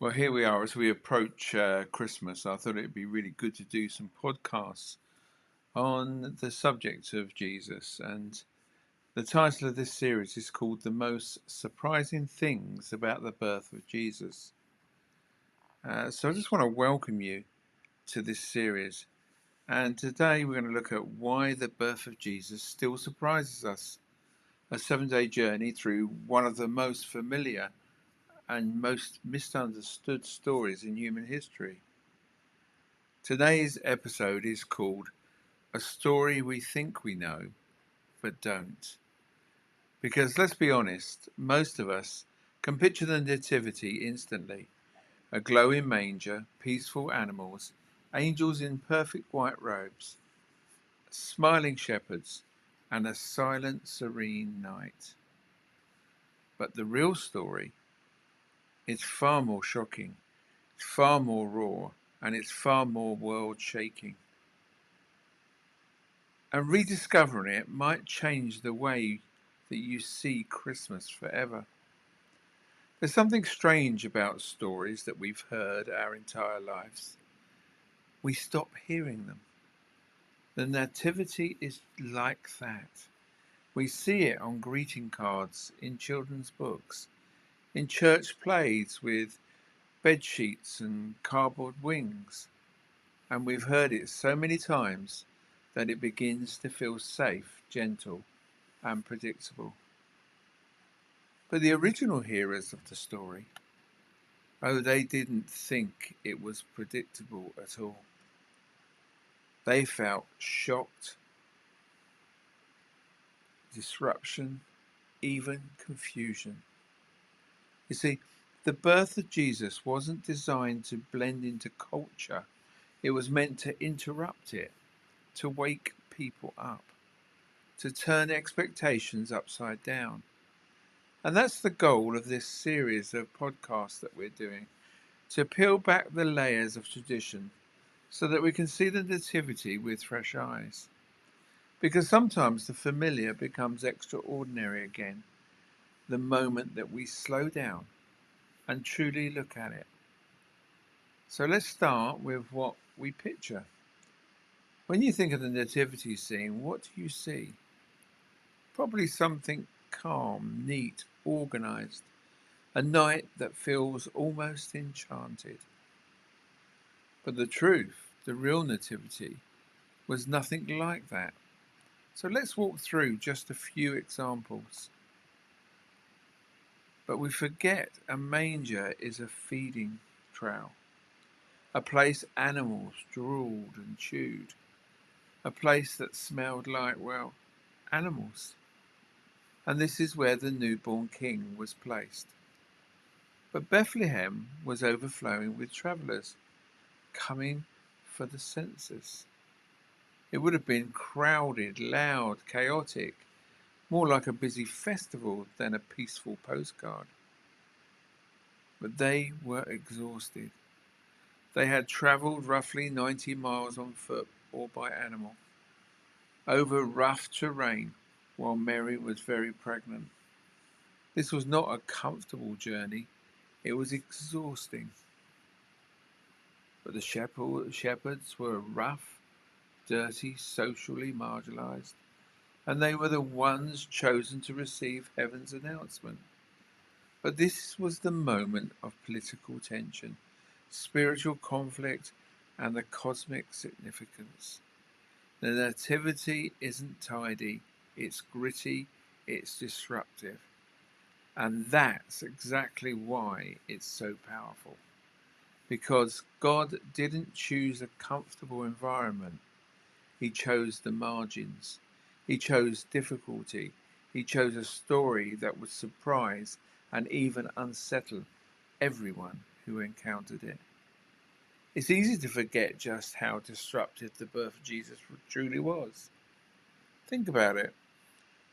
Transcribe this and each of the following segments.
Well, here we are as we approach Christmas. I thought it'd be really good to do some podcasts on the subject of Jesus. And the title of this series is called The Most Surprising Things About the Birth of Jesus. So I just want to welcome you to this series. And today we're going to look at why the birth of Jesus still surprises us. A 7-day journey through one of the most familiar and most misunderstood stories in human history. Today's episode is called A Story We Think We Know, But Don't. Because let's be honest, most of us can picture the Nativity instantly. A glowing manger, peaceful animals, angels in perfect white robes, smiling shepherds, and a silent, serene night. But the real story is far more shocking, far more raw, and it's far more world-shaking. And rediscovering it might change the way that you see Christmas forever. There's something strange about stories that we've heard our entire lives. We stop hearing them. The Nativity is like that. We see it on greeting cards, in children's books, in church plays with bed sheets and cardboard wings. And we've heard it so many times that it begins to feel safe, gentle, and predictable. But the original hearers of the story, oh, they didn't think it was predictable at all. They felt shocked, disruption, even confusion. You see, the birth of Jesus wasn't designed to blend into culture. It was meant to interrupt it, to wake people up, to turn expectations upside down. And that's the goal of this series of podcasts that we're doing, to peel back the layers of tradition so that we can see the Nativity with fresh eyes. Because sometimes the familiar becomes extraordinary again, the moment that we slow down and truly look at it. So let's start with what we picture. When you think of the nativity scene, what do you see? Probably something calm, neat, organized, a night that feels almost enchanted. But the truth, the real nativity, was nothing like that. So let's walk through just a few examples. But we forget a manger is a feeding trough, a place animals drooled and chewed, a place that smelled like, well, animals. And this is where the newborn king was placed. But Bethlehem was overflowing with travellers coming for the census. It would have been crowded, loud, chaotic, more like a busy festival than a peaceful postcard. But they were exhausted. They had travelled roughly 90 miles on foot or by animal, over rough terrain, while Mary was very pregnant. This was not a comfortable journey, it was exhausting. But the shepherds were rough, dirty, socially marginalised, and they were the ones chosen to receive heaven's announcement. But this was the moment of political tension, spiritual conflict, and the cosmic significance. The nativity isn't tidy, it's gritty, it's disruptive. And that's exactly why it's so powerful. Because God didn't choose a comfortable environment, He chose the margins. He chose difficulty. He chose a story that would surprise and even unsettle everyone who encountered it. It's easy to forget just how disruptive the birth of Jesus truly was. Think about it.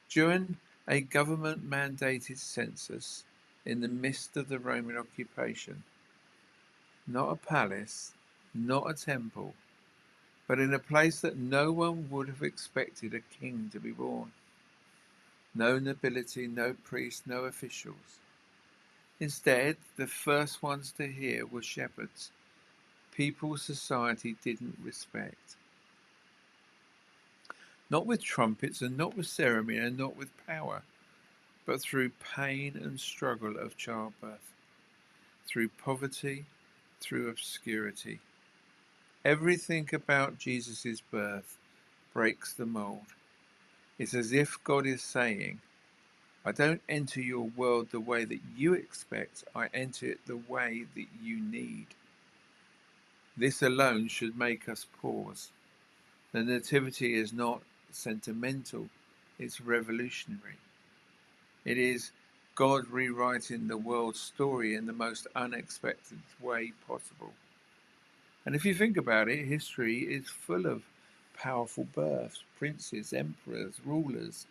During a government-mandated census in the midst of the Roman occupation, not a palace, not a temple, but in a place that no one would have expected a king to be born. No nobility, no priests, no officials. Instead, the first ones to hear were shepherds, people society didn't respect. Not with trumpets and not with ceremony and not with power, but through pain and struggle of childbirth, through poverty, through obscurity. Everything about Jesus' birth breaks the mold. It's as if God is saying, I don't enter your world the way that you expect, I enter it the way that you need. This alone should make us pause. The Nativity is not sentimental, it's revolutionary. It is God rewriting the world's story in the most unexpected way possible. And if you think about it, history is full of powerful births, princes, emperors, rulers.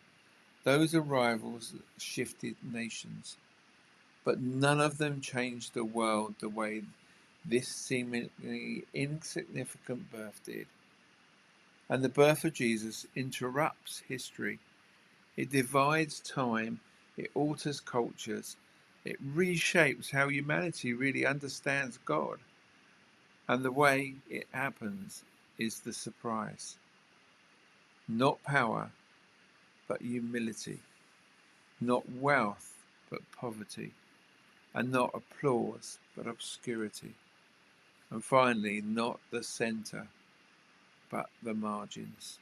Those arrivals shifted nations, but none of them changed the world the way this seemingly insignificant birth did. And the birth of Jesus interrupts history. It divides time, it alters cultures, it reshapes how humanity really understands God. And the way it happens is the surprise. Not power, but humility. Not wealth, but poverty. And not applause, but obscurity. And finally, not the centre, but the margins.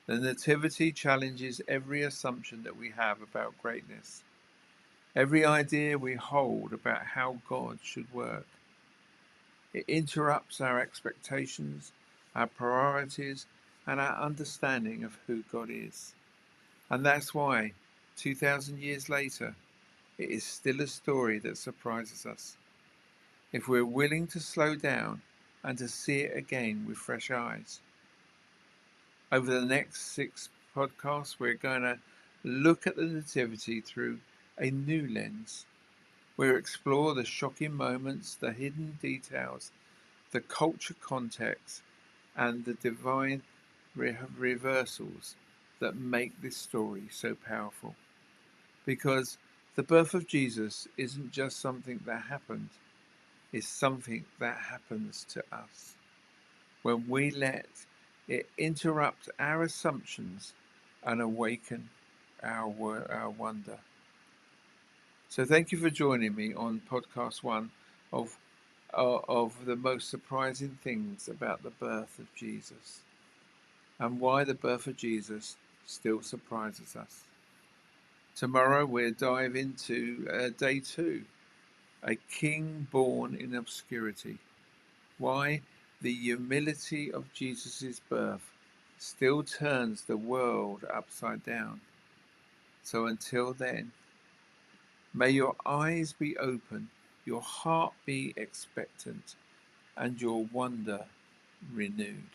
The Nativity challenges every assumption that we have about greatness, every idea we hold about how God should work. It interrupts our expectations, our priorities, and our understanding of who God is. And that's why, 2,000 years later, it is still a story that surprises us. If we're willing to slow down and to see it again with fresh eyes. Over the next 6 podcasts, we're going to look at the Nativity through a new lens. We'll explore the shocking moments, the hidden details, the culture context, and the divine reversals that make this story so powerful. Because the birth of Jesus isn't just something that happened, it's something that happens to us. When we let it interrupt our assumptions and awaken our wonder. So thank you for joining me on podcast 1 of the most surprising things about the birth of Jesus and why the birth of Jesus still surprises us. Tomorrow we'll dive into day 2, a king born in obscurity. Why the humility of Jesus' birth still turns the world upside down. So until then, may your eyes be open, your heart be expectant, and your wonder renewed.